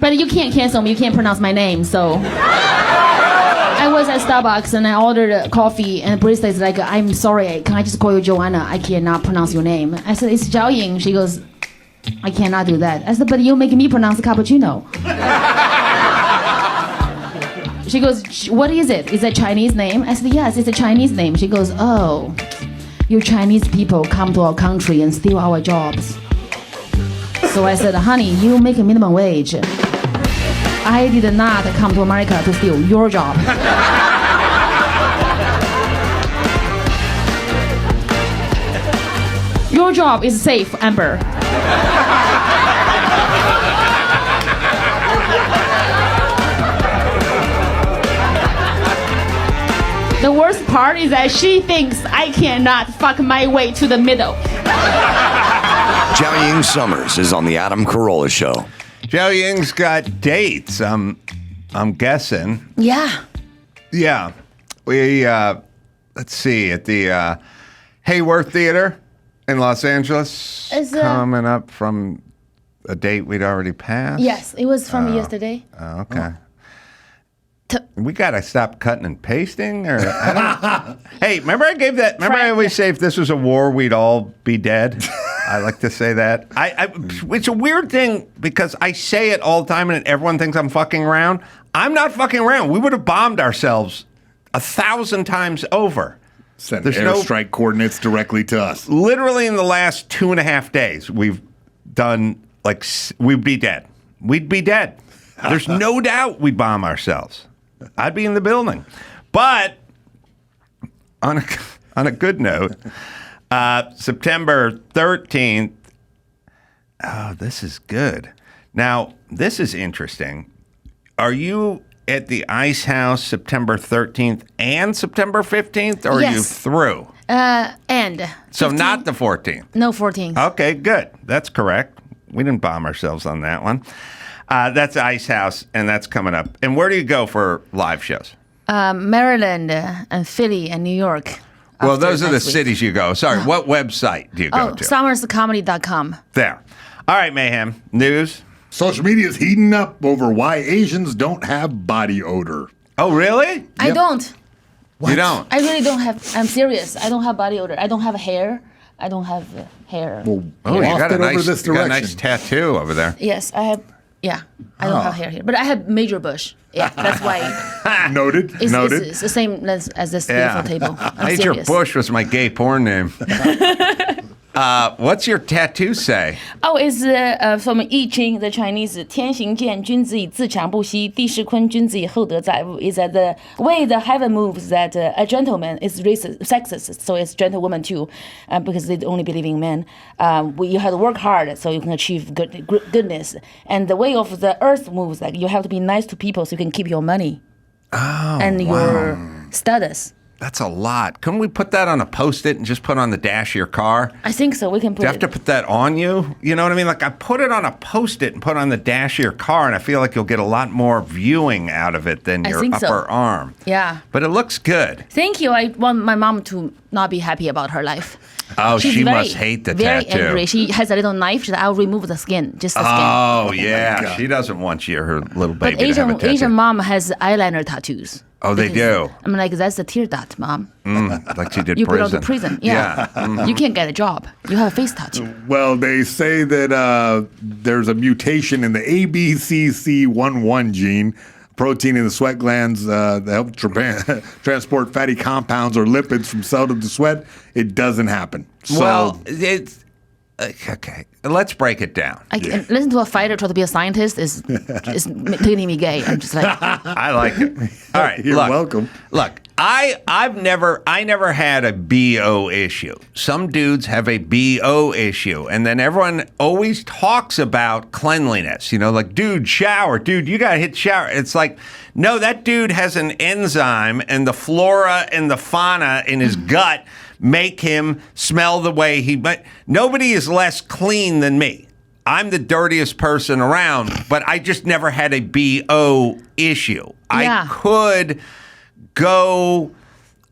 But you can't cancel me. You can't pronounce my name. So I was at Starbucks and I ordered a coffee and the barista is like, I'm sorry, can I just call you Joanna? I cannot pronounce your name. I said, it's Jiaoying. She goes, I cannot do that. I said, but you're making me pronounce cappuccino. She goes, what is it? Is it a Chinese name? I said, yes, it's a Chinese name. She goes, oh, you Chinese people come to our country and steal our jobs. So I said, honey, you make a minimum wage. I did not come to America to steal your job. Your job is safe, Amber. The worst part is that she thinks I cannot fuck my way to the middle. Jiaoying Summers is on the Adam Carolla Show. Jiaoying's got dates, I'm guessing. Yeah. Yeah. We, let's see, at the Hayworth Theater in Los Angeles. Coming up from a date we'd already passed. Yes, it was from yesterday. Oh, okay. We gotta stop cutting and pasting, or hey, remember I gave that? Remember I always say if this was a war, we'd all be dead. I like to say that. It's a weird thing because I say it all the time, and everyone thinks I'm fucking around. I'm not fucking around. We would have bombed ourselves 1,000 times over. Send airstrike coordinates directly to us. Literally in the last 2.5 days, we've done we'd be dead. We'd be dead. There's no doubt we'd bomb ourselves. I'd be in the building. But on a good note, September 13th, oh, this is good. Now, this is interesting. Are you at the Ice House September 13th and September 15th, or are you through? And. So 15? not the 14th? No, 14th. Okay, good. That's correct. We didn't bomb ourselves on that one. That's Ice House, and that's coming up. And where do you go for live shows? Maryland and Philly and New York. Well, those are the cities you go. Sorry, what website do you go to? summerscomedy.com. There. All right, Mayhem. News? Social media is heating up over why Asians don't have body odor. Oh, really? I don't. What? You don't? I really don't have. I'm serious. I don't have body odor. I don't have hair. I don't have hair. Well, you got a direction. nice tattoo over there. Yes, I have. Yeah, I don't have hair here, but I have major bush. Yeah, that's why. Noted. Noted. It's the same as this beautiful table. I'm Major serious. Bush was my gay porn name. What's your tattoo say? Oh, it's from I Ching, the Chinese. 天行健，君子以自强不息；地势坤，君子以厚德载物. Is that the way the heaven moves that a gentleman is racist, sexist, so it's gentlewoman too, because they only believe in men. You have to work hard so you can achieve goodness. And the way of the earth moves, like you have to be nice to people so you can keep your money and your status. That's a lot. Couldn't we put that on a Post-it and just put on the dash of your car? I think so. We can put Do you have to put that on you? You know what I mean? Like I put it on a Post-it and put it on the dash of your car, and I feel like you'll get a lot more viewing out of it than your upper arm. Yeah. But it looks good. Thank you. I want my mom to not be happy about her life. Oh, she must hate the very tattoo. Very angry. She has a little knife. She's like, I'll remove the skin, just the skin. Oh, yeah. She doesn't want her little baby to have a tattoo. Asian mom has eyeliner tattoos. Oh, they do? I'm like, that's a tear dot, Mom. Like she did you prison. You go to prison. Yeah. You can't get a job. You have a face tattoo. Well, they say that there's a mutation in the ABCC11 gene, protein in the sweat glands that help transport fatty compounds or lipids from cell to the sweat. It doesn't happen. So, well, it's... Okay, let's break it down. Listen to a fighter try to be a scientist is making me gay. I'm just like... I like it. All right, you're welcome. Look, I never had a BO issue. Some dudes have a BO issue, and then everyone always talks about cleanliness. You know, like, dude, shower. Dude, you got to hit shower. It's like, no, that dude has an enzyme, and the flora and the fauna in his gut make him smell the way he... But nobody is less clean than me. I'm the dirtiest person around, but I just never had a BO issue. Yeah.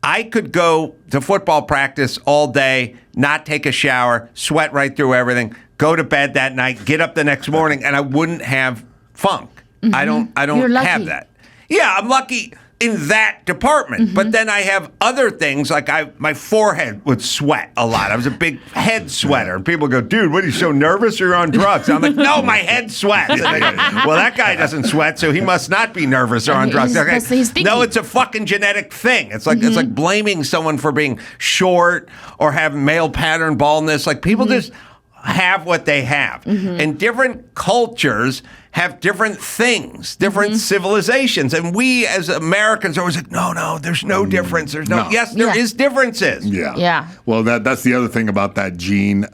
I could go to football practice all day, not take a shower, sweat right through everything, go to bed that night, get up the next morning, and I wouldn't have funk. I don't You're lucky. have that. Yeah, I'm lucky in that department. But then I have other things, like my forehead would sweat a lot. I was a big head sweater. And people go, dude, what are you so nervous or you're on drugs? I'm like, no, my head sweats. And they go, well, that guy doesn't sweat, so he must not be nervous or on drugs. Okay. No, it's a fucking genetic thing. It's like it's like blaming someone for being short or having male pattern baldness. Like people just have what they have. And different cultures have different things, different civilizations. And we as Americans are always like, no, there's no difference. There's no. Yes, there is differences. Yeah. Well, that's the other thing about that gene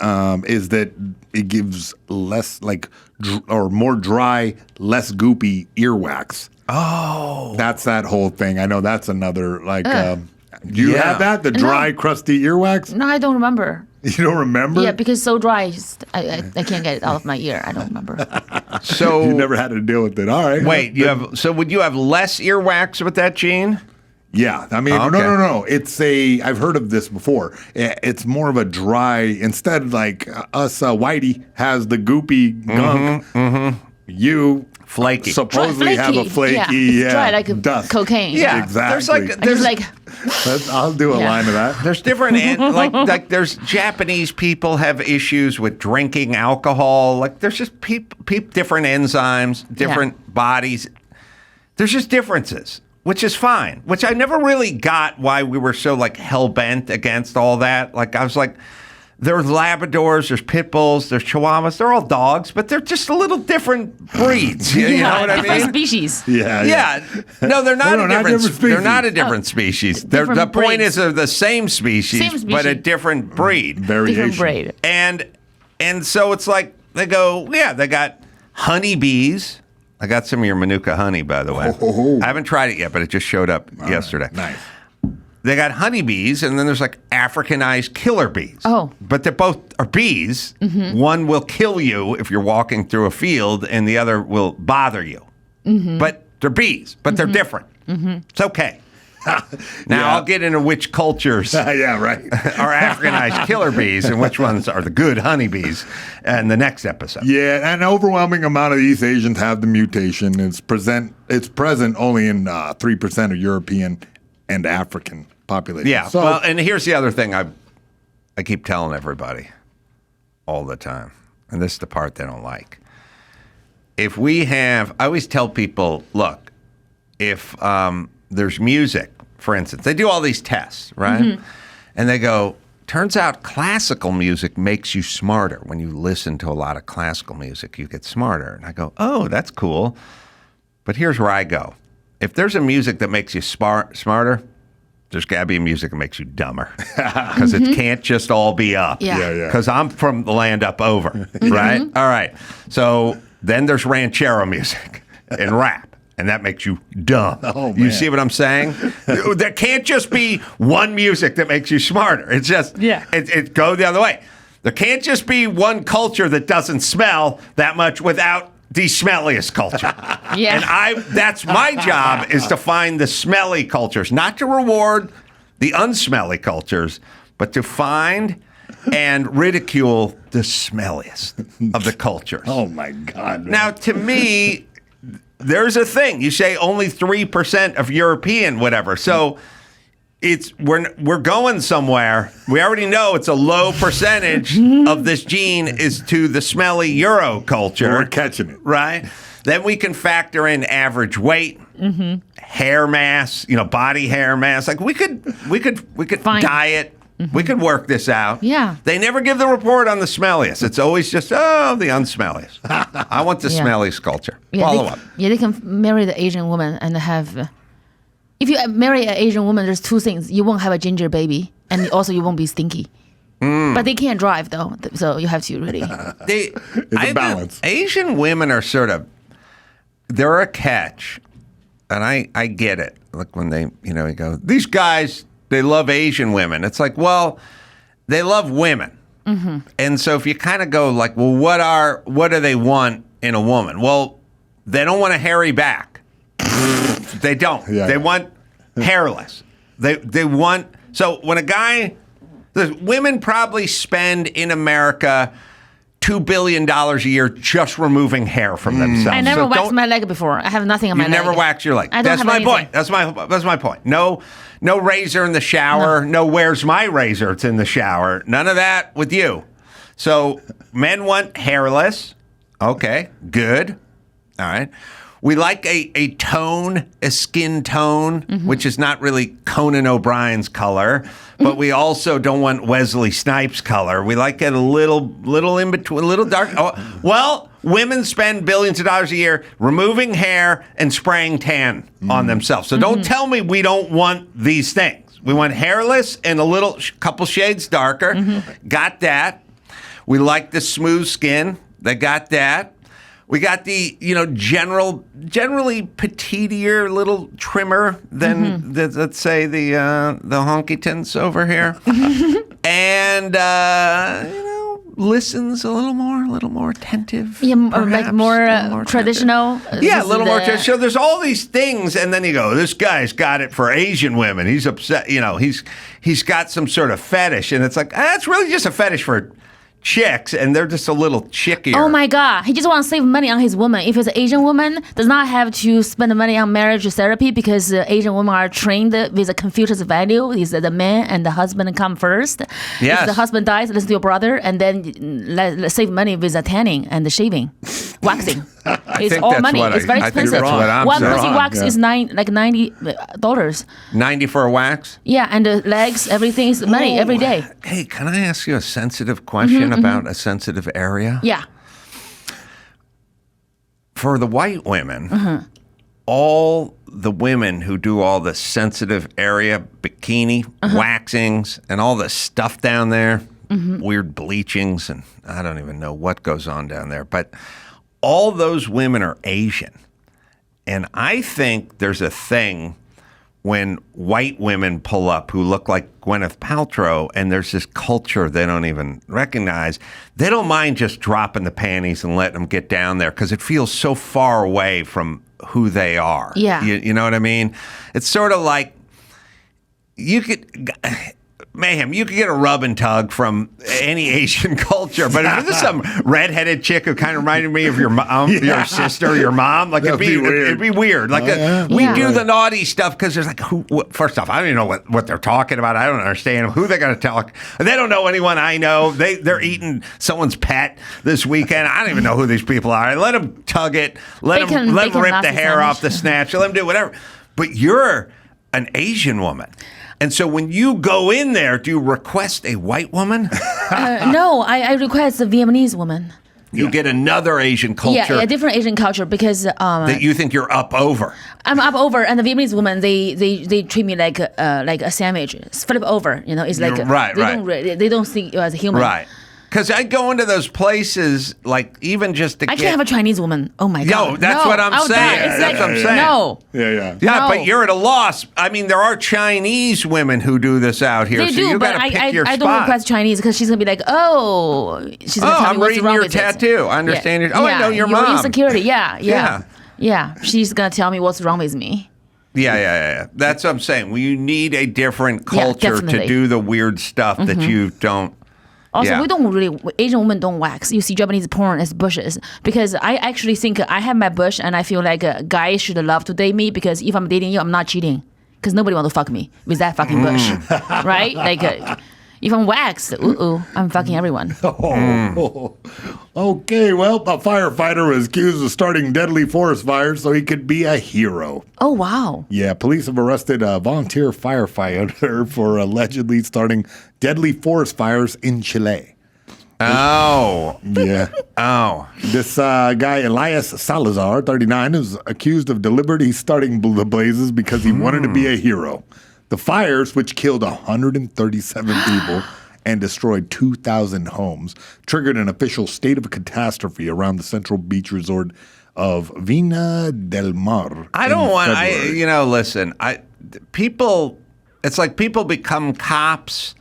is that it gives less or more dry, less goopy earwax. Oh. That's that whole thing. I know that's another do you have that? The dry, crusty earwax? No, I don't remember. You don't remember? Yeah, because it's so dry, I can't get it out of my ear. I don't remember. So you never had to deal with it. All right. Wait, would you have less earwax with that gene? Yeah, I mean, no. It's I've heard of this before. It's more of a dry, instead like us, Whitey has the goopy gunk. You flaky. supposedly have a flaky, It's dry like dust. cocaine. Yeah, exactly. There's I'll do a line of that. There's different, like there's Japanese people have issues with drinking alcohol. Like there's just different enzymes, different bodies. There's just differences, which is fine. Which I never really got why we were so like hell bent against all that. Like I was like, there's Labradors, there's Pit Bulls, there's Chihuahuas. They're all dogs, but they're just a little different breeds. You know what I mean? Different species. Yeah. No, they're not a different species. They're not a different species. Different the point breeds. is they're the same species, but a different breed. Variation. Different breed. And so it's like they go, they got honeybees. I got some of your Manuka honey, by the way. I haven't tried it yet, but it just showed up yesterday. Nice. They got honeybees, and then there's like Africanized killer bees. Oh. But they both are bees. One will kill you if you're walking through a field, and the other will bother you. But they're bees, but they're different. It's okay. Now, I'll get into which cultures yeah, right. are Africanized killer bees and which ones are the good honeybees in the next episode. Yeah, an overwhelming amount of East Asians have the mutation. It's present only in 3% of European and African population. Yeah, well, and here's the other thing I keep telling everybody all the time, and this is the part they don't like. I always tell people, look, if there's music, for instance, they do all these tests, right? And they go, turns out classical music makes you smarter. When you listen to a lot of classical music, you get smarter. And I go, oh, that's cool. But here's where I go. If there's a music that makes you smarter, there's got to be a music that makes you dumber. Because it can't just all be up. Yeah. Because I'm from the land up over, right? All right. So then there's ranchero music and rap. And that makes you dumb. Oh, man. You see what I'm saying? There can't just be one music that makes you smarter. It's just, it go the other way. There can't just be one culture that doesn't smell that much without the smelliest culture. And that's my job, is to find the smelly cultures, not to reward the unsmelly cultures, but to find and ridicule the smelliest of the cultures. Oh, my God. Man. Now, to me, there's a thing. You say only 3% of European whatever. So we're going somewhere. We already know it's a low percentage of this gene is to the smelly Euro culture. We're catching it. Right? Then we can factor in average weight, hair mass, body hair mass. Like we could diet. We could work this out. Yeah. They never give the report on the smelliest. It's always just, the unsmelliest. I want the smelliest culture. Follow up. Yeah, they can marry the Asian woman and have... if you marry an Asian woman, there's two things. You won't have a ginger baby, and also you won't be stinky. But they can't drive, though, so you have to really... It's a balance. Asian women are sort of... They're a catch, and I get it. Like when they, you go, these guys... They love Asian women. It's like, well, they love women. And so if you kind of go like, well, what do they want in a woman? Well, they don't want a hairy back. They don't. Yeah. They want hairless. They want, so when the women probably spend in America $2 billion a year just removing hair from themselves. I never So waxed don't- my leg before. I have nothing on my You leg. never wax your leg. I don't That's have my anything. point. That's my point. No razor in the shower. No, where's my razor? It's in the shower. None of that with you. So men want hairless. Okay, good. All right. We like a tone, a skin tone, which is not really Conan O'Brien's color, but we also don't want Wesley Snipes' color. We like it a little in between, a little dark. Oh, well, women spend billions of dollars a year removing hair and spraying tan on themselves. So don't tell me we don't want these things. We want hairless and a little couple shades darker. Got that. We like the smooth skin. They got that. We got the, generally petitier little trimmer than, let's say, the honky-tonks over here. And, listens a little more attentive. Yeah, perhaps, like more, a little more traditional. Yeah, This a little is more the- traditional. So there's all these things, and then you go, this guy's got it for Asian women. He's upset, he's got some sort of fetish, and it's like, it's really just a fetish for chicks, and they're just a little chickier. Oh my God! He just wants to save money on his woman. If it's an Asian woman, does not have to spend money on marriage therapy because Asian women are trained with a Confucius value. Is that the man and the husband come first? Yes. If the husband dies, listen to your brother, and then let's save money with the tanning and the shaving, waxing. It's think all that's money. what It's very I think expensive. that's what I'm One saying. pussy wax is $90. 90 for a wax? Yeah, and the legs, everything is money every day. Hey, can I ask you a sensitive question about a sensitive area? Yeah. For the white women, all the women who do all the sensitive area bikini waxings and all the stuff down there, weird bleachings, and I don't even know what goes on down there, but all those women are Asian. And I think there's a thing when white women pull up who look like Gwyneth Paltrow, and there's this culture they don't even recognize. They don't mind just dropping the panties and letting them get down there because it feels so far away from who they are. Yeah. You know what I mean? It's sort of like you could... Mayhem, you could get a rub and tug from any Asian culture, but if there's some redheaded chick who kind of reminded me of your mom, your sister, your mom, like it'd be weird. Like we do the naughty stuff because there's like, first off, I don't even know what they're talking about. I don't understand who they're going to talk. They don't know anyone I know. They're eating someone's pet this weekend. I don't even know who these people are. Let them tug it. Let them rip the hair off the snatch. Let them do whatever. But you're an Asian woman. And so when you go in there, do you request a white woman? No, I request a Vietnamese woman. You get another Asian culture. Yeah, a different Asian culture because that you think you're up over. I'm up over, and the Vietnamese woman they treat me like a sandwich, flip over. It's like they don't see you as a human. Right. Because I go into those places, like, even just to I can't have a Chinese woman. Oh, my God. No, that's what I'm I'll saying. die. It's That's what I'm saying. No. Yeah, No. but you're at a loss. I mean, there are Chinese women who do this out here, They so do, you but got to pick I your spot. don't request Chinese because she's going to be like, she's going to tell I'm me what's reading wrong your with tattoo. it. I understand Yeah. your... I know your mom. Insecurity. Yeah. She's going to tell me what's wrong with me. Yeah. That's what I'm saying. You need a different culture to definitely. do the weird stuff that you don't... Also, we don't really, Asian women don't wax. You see Japanese porn as bushes. Because I actually think I have my bush and I feel like a guy should love to date me because if I'm dating you, I'm not cheating. Because nobody want to fuck me with that fucking bush. Right? Like, if I'm waxed, I'm fucking everyone. Okay, well, a firefighter was accused of starting deadly forest fires so he could be a hero. Oh, wow. Yeah, police have arrested a volunteer firefighter for allegedly starting deadly forest fires in Chile. Oh. Yeah. Oh. This guy, Elias Salazar, 39, is accused of deliberately starting the blazes because he wanted to be a hero. The fires, which killed 137 people and destroyed 2,000 homes, triggered an official state of catastrophe around the central beach resort of Vina del Mar. I don't want... February. listen. People... It's like people become cops...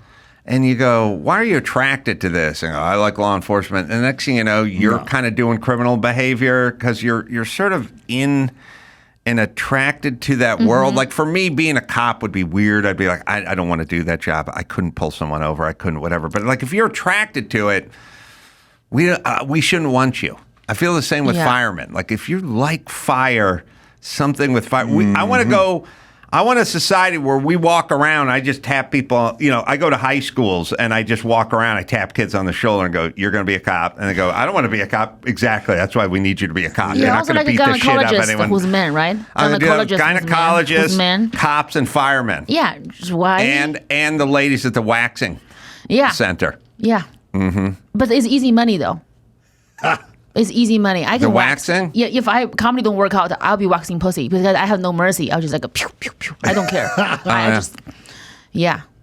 And you go, why are you attracted to this? And I like law enforcement. And the next thing you know, you're kind of doing criminal behavior because you're sort of in and attracted to that world. Like for me, being a cop would be weird. I'd be like, I don't want to do that job. I couldn't pull someone over. I couldn't, whatever. But like if you're attracted to it, we shouldn't want you. I feel the same with firemen. Like if you like fire, something with fire, I want to go. I want a society where we walk around. I just tap people. I go to high schools and I just walk around. I tap kids on the shoulder and go, "You're going to be a cop." And they go, "I don't want to be a cop." Exactly. That's why we need you to be a cop. You're not going to beat the shit out of anyone. Who's men, right? Gynecologists, men. cops, and firemen. Yeah. Why? And the ladies at the waxing center. Yeah. But it's easy money though. It's easy money. I can the wax. Waxing? Yeah, if comedy don't work out, I'll be waxing pussy because I have no mercy. I'll just like pew pew pew. I don't care.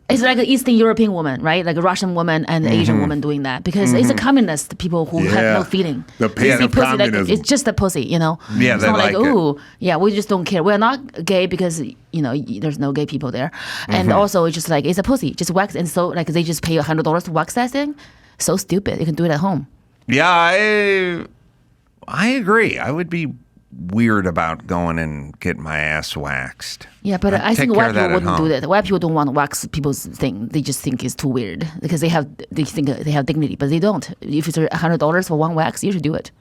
It's like an Eastern European woman, right? Like a Russian woman and an Asian woman doing that because it's a communist people who have no feeling. The pain of pussy, communism. It's just a pussy, Yeah, it's they not like ooh, yeah, we just don't care. We're not gay because there's no gay people there, and also it's just like it's a pussy, just wax, and so like they just pay $100 to wax that thing. So stupid. You can do it at home. Yeah, I agree. I would be weird about going and getting my ass waxed. Yeah, but I think white people wouldn't do that. White people don't want to wax people's thing. They just think it's too weird because they think they have dignity, but they don't. If it's $100 for one wax, you should do it.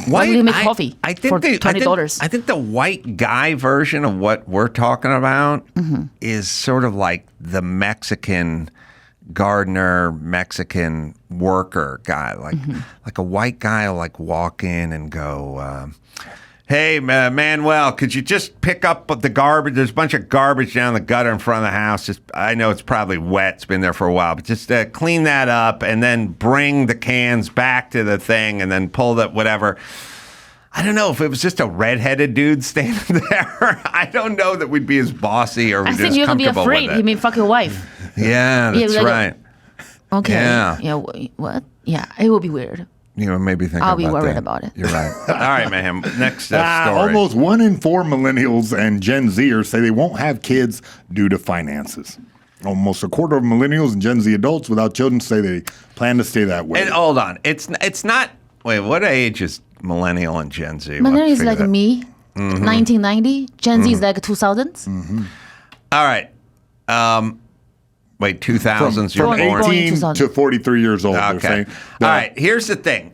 Why do you make coffee for $20? I think the white guy version of what we're talking about is sort of like the Mexican gardener, Mexican worker guy, like a white guy will like walk in and go, "Hey, Manuel, could you just pick up the garbage? There's a bunch of garbage down the gutter in front of the house. I know it's probably wet. It's been there for a while, but just clean that up and then bring the cans back to the thing and then pull that whatever." I don't know if it was just a redheaded dude standing there. I don't know that we'd be as bossy or I think you're gonna be afraid. You mean fuck your wife? Yeah, that's right. Okay. Yeah. What? Yeah, it will be weird. Maybe think I'll be worried about it. You're right. All right, Mayhem. Next story. Almost 1 in 4 millennials and Gen Zers say they won't have kids due to finances. Almost a quarter of millennials and Gen Z adults without children say they plan to stay that way. And hold on. It's not. Wait, what age is millennial and Gen Z? Millennial is like me, 1990. Gen Z is like 2000s. All right. Wait, 2000s, you're from born. 18 to 43 years old. Okay. They're saying. All right, here's the thing.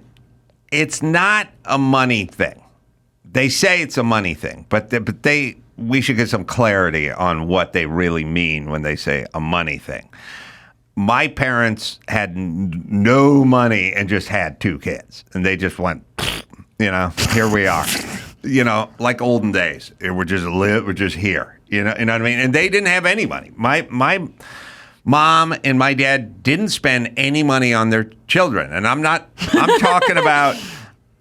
It's not a money thing. They say it's a money thing, but we should get some clarity on what they really mean when they say a money thing. My parents had no money and just had 2 kids, and they just went, here we are. Like olden days. We're just here. You know what I mean? And they didn't have any money. My mom and my dad didn't spend any money on their children. And I'm talking about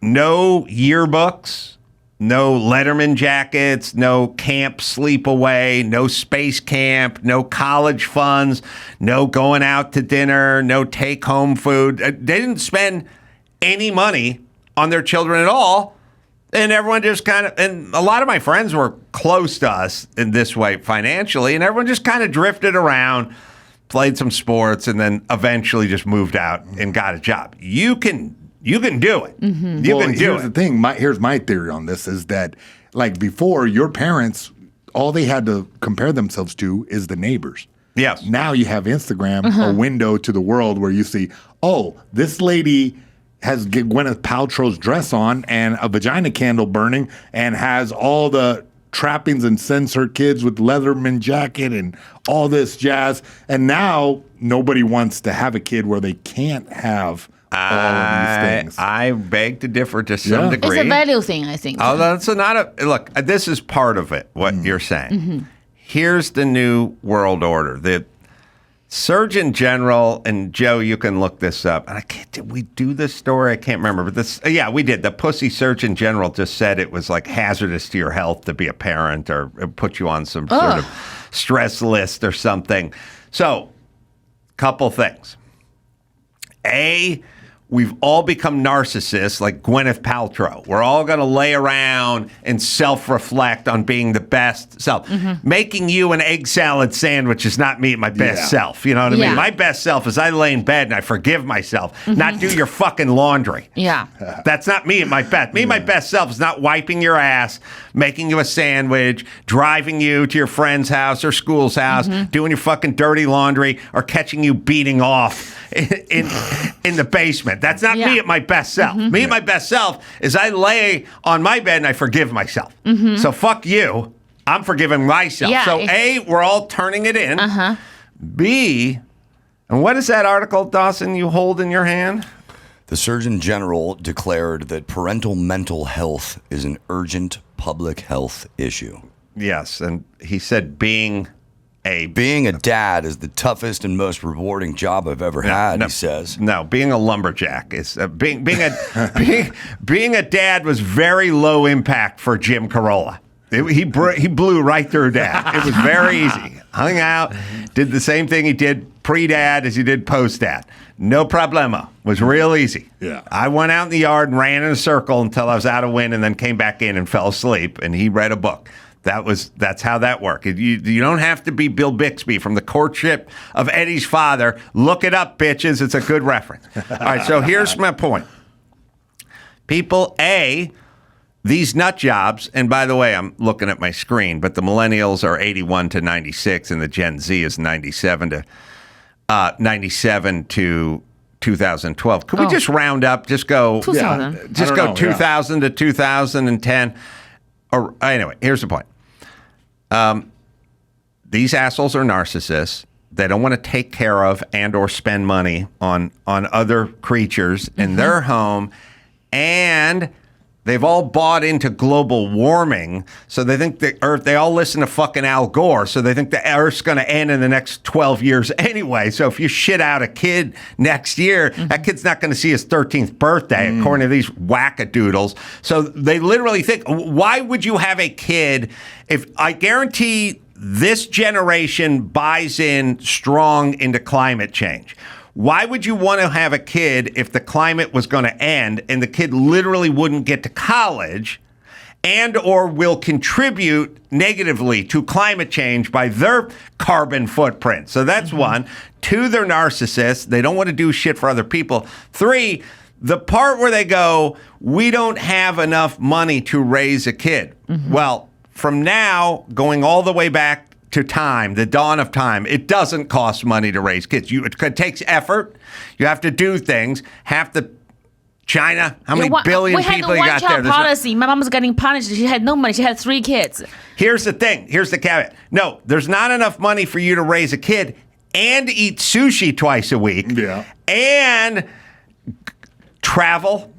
no yearbooks, no Letterman jackets, no camp sleepaway, no space camp, no college funds, no going out to dinner, no take-home food. They didn't spend any money on their children at all. And everyone just and a lot of my friends were close to us in this way financially, and everyone just kind of drifted around, played some sports, and then eventually just moved out and got a job. You can do it. You can do here's it. The thing. Here's my theory on this is that, like before, your parents, all they had to compare themselves to is the neighbors. Yes. Now you have Instagram, a window to the world where you see, oh, this lady has Gwyneth Paltrow's dress on and a vagina candle burning and has all the trappings and sends her kids with Leatherman jacket and all this jazz. And now nobody wants to have a kid where they can't have all of these things. I beg to differ to some degree. It's a value thing, I think. Oh, that's look, this is part of it, what you're saying. Here's the new world order. The Surgeon General, and Joe, you can look this up. And did we do this story? I can't remember. But we did. The pussy Surgeon General just said it was like hazardous to your health to be a parent or put you on some sort of stress list or something. So, couple things. A, we've all become narcissists like Gwyneth Paltrow. We're all going to lay around and self-reflect on being the best self. Making you an egg salad sandwich is not me at my best self. You know what I mean? My best self is I lay in bed and I forgive myself, not do your fucking laundry. Yeah. That's not me at my best. Me at my best self is not wiping your ass, making you a sandwich, driving you to your friend's house or school's house, doing your fucking dirty laundry, or catching you beating off in the basement. That's not me at my best self. Me at my best self is I lay on my bed and I forgive myself. So fuck you. I'm forgiving myself. Yeah, So A, we're all turning it in. B, and what is that article, Dawson, you hold in your hand? The Surgeon General declared that parental mental health is an urgent public health issue. Yes, and he said being a dad is the toughest and most rewarding job I've ever had, he says. No, being a lumberjack is being a dad was very low impact for Jim Carolla. He blew right through dad. It was very easy. Hung out, did the same thing he did pre-dad as he did post-dad. No problemo. Was real easy. Yeah. I went out in the yard and ran in a circle until I was out of wind and then came back in and fell asleep, and he read a book. That's how that worked. You don't have to be Bill Bixby from The Courtship of Eddie's Father. Look it up, bitches. It's a good reference. All right, so here's my point. People, these nut jobs, and by the way, I'm looking at my screen, but the millennials are 81 to 96, and the Gen Z is 97 to 2012. Could we just round up? Just go 2000. Just go 2000 to 2010. Or anyway, here's the point. These assholes are narcissists. They don't want to take care of and or spend money on other creatures in their home, and they've all bought into global warming, so they think the Earth, they all listen to fucking Al Gore, so they think the Earth's going to end in the next 12 years anyway. So if you shit out a kid next year, that kid's not going to see his 13th birthday, according to these wackadoodles. So they literally think, why would you have a kid if I guarantee this generation buys in strong into climate change? Why would you want to have a kid if the climate was going to end and the kid literally wouldn't get to college and or will contribute negatively to climate change by their carbon footprint? So that's one. Two, they're narcissists. They don't want to do shit for other people. Three, the part where they go, we don't have enough money to raise a kid. Well, from now, going all the way back to time, the dawn of time, it doesn't cost money to raise kids. It takes effort. You have to do things. China, how many billion people you got there? We had the one-child policy. My mom was getting punished. She had no money. She had 3 kids. Here's the thing. Here's the caveat. No, there's not enough money for you to raise a kid and eat sushi twice a week. Yeah. And travel.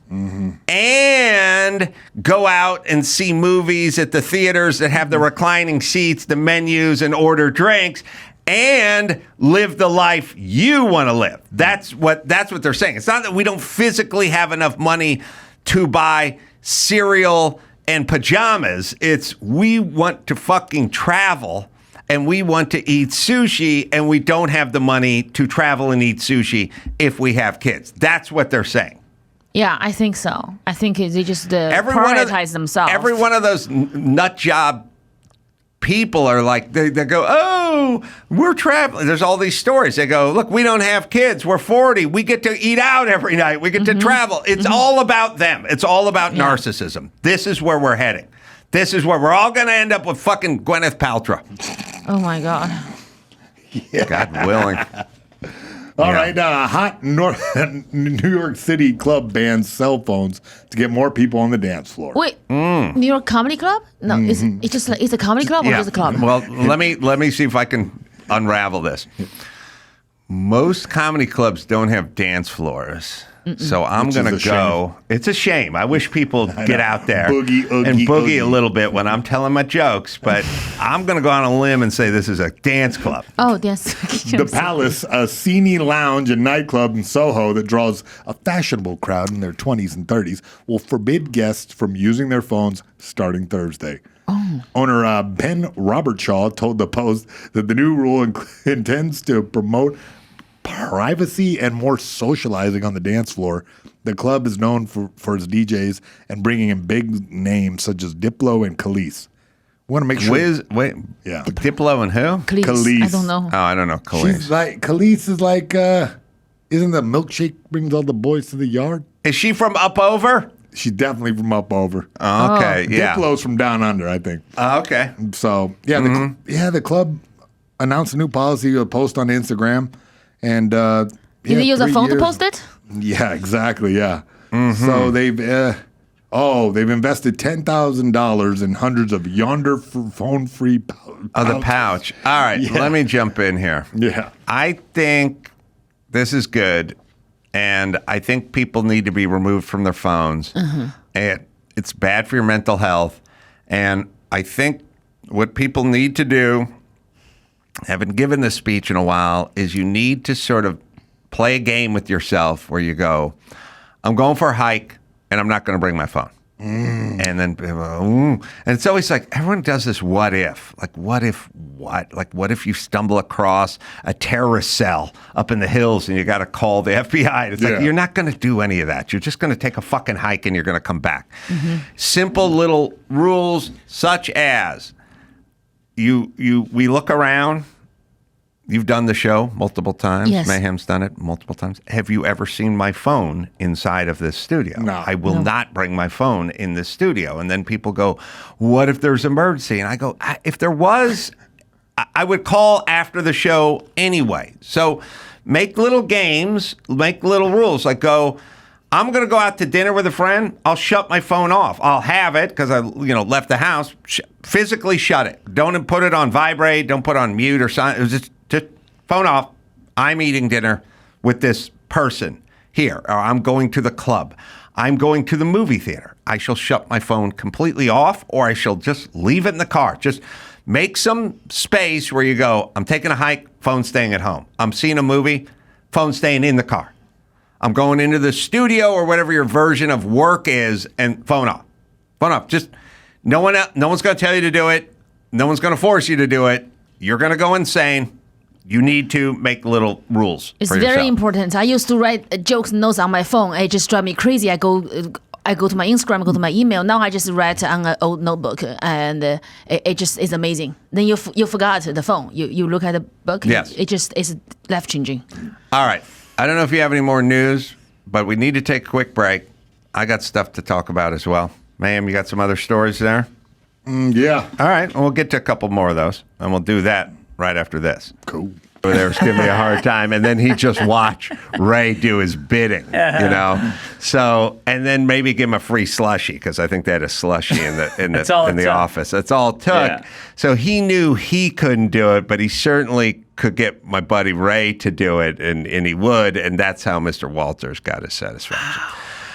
And go out and see movies at the theaters that have the reclining seats, the menus, and order drinks, and live the life you want to live. That's what they're saying. It's not that we don't physically have enough money to buy cereal and pajamas. It's we want to fucking travel and we want to eat sushi, and we don't have the money to travel and eat sushi if we have kids. That's what they're saying. Yeah, I think so. I think they just prioritize themselves. Every one of those nut job people are like, they go, oh, we're traveling. There's all these stories. They go, look, we don't have kids. We're 40. We get to eat out every night. We get to travel. It's all about them. It's all about narcissism. This is where we're heading. This is where we're all going to end up with fucking Gwyneth Paltrow. Oh, my God. God willing. All right, hot New York City club bans cell phones to get more people on the dance floor. Wait, New York Comedy Club? No, it's just like, it's a comedy club or just a club? Well, let me see if I can unravel this. Most comedy clubs don't have dance floors. So I'm going to go. It's a shame. I wish people get out there and boogie a little bit when I'm telling my jokes, but I'm going to go on a limb and say this is a dance club. Oh, yes. The Palace, a Sini lounge and nightclub in Soho that draws a fashionable crowd in their 20s and 30s, will forbid guests from using their phones starting Thursday. Owner Ben Robertshaw told the Post that the new rule intends to promote privacy and more socializing on the dance floor. The club is known for its DJs and bringing in big names such as Diplo and Khalees. We want to make sure. Yeah. Diplo and who? Khalees. I don't know. Oh, I don't know. Khalees. She's like, Khalees is like, isn't the milkshake brings all the boys to the yard? Is she from up over? She's definitely from up over. Oh, okay, yeah. Diplo's from down under, I think. Okay. So, yeah, the club announced a new policy, a post on Instagram. And Did they use a phone to post it? Yeah, exactly. Yeah. So they've invested $10,000 in hundreds of Yonder phone-free pouches. Oh, the pouch. All right, let me jump in here. Yeah. I think this is good, and I think people need to be removed from their phones. And it's bad for your mental health. And I think what people need to do, haven't given this speech in a while, is you need to sort of play a game with yourself where you go, I'm going for a hike, and I'm not going to bring my phone. And then, and it's always like, everyone does this what if. Like, what if what? Like, what if you stumble across a terrorist cell up in the hills and you got to call the FBI? It's like, you're not going to do any of that. You're just going to take a fucking hike and you're going to come back. Simple little rules such as we look around. You've done the show multiple times. Yes. Mayhem's done it multiple times. Have you ever seen my phone inside of this studio? No. I will not bring my phone in this studio. And then people go, what if there's emergency? And I go, if there was, I would call after the show anyway. So make little games, make little rules. Like I'm going to go out to dinner with a friend. I'll shut my phone off. I'll have it because I left the house. Physically shut it. Don't put it on vibrate. Don't put it on mute or something. It was just phone off. I'm eating dinner with this person here. Or I'm going to the club. I'm going to the movie theater. I shall shut my phone completely off, or I shall just leave it in the car. Just make some space where you go, I'm taking a hike, phone staying at home. I'm seeing a movie, phone staying in the car. I'm going into the studio or whatever your version of work is, and phone off. Phone off. Just no one's going to tell you to do it. No one's going to force you to do it. You're going to go insane. You need to make little rules. It's for very yourself. important. I used to write jokes notes on my phone. It just drive me crazy. I go to my Instagram, go to my email. Now I just write on an old notebook, and it just is amazing. Then you forgot the phone. You look at the book. Yes. It just is life changing. All right. I don't know if you have any more news, but we need to take a quick break. I got stuff to talk about as well. Mayhem, you got some other stories there? Yeah. All right. Well, we'll get to a couple more of those, and we'll do that right after this. Cool. Over there was giving me a hard time, and then he just watch Ray do his bidding, So, and then maybe give him a free slushie, because I think they had a slushie in the office. That's all it took. Yeah. So he knew he couldn't do it, but he certainly could get my buddy Ray to do it, and he would, and that's how Mr. Walters got his satisfaction.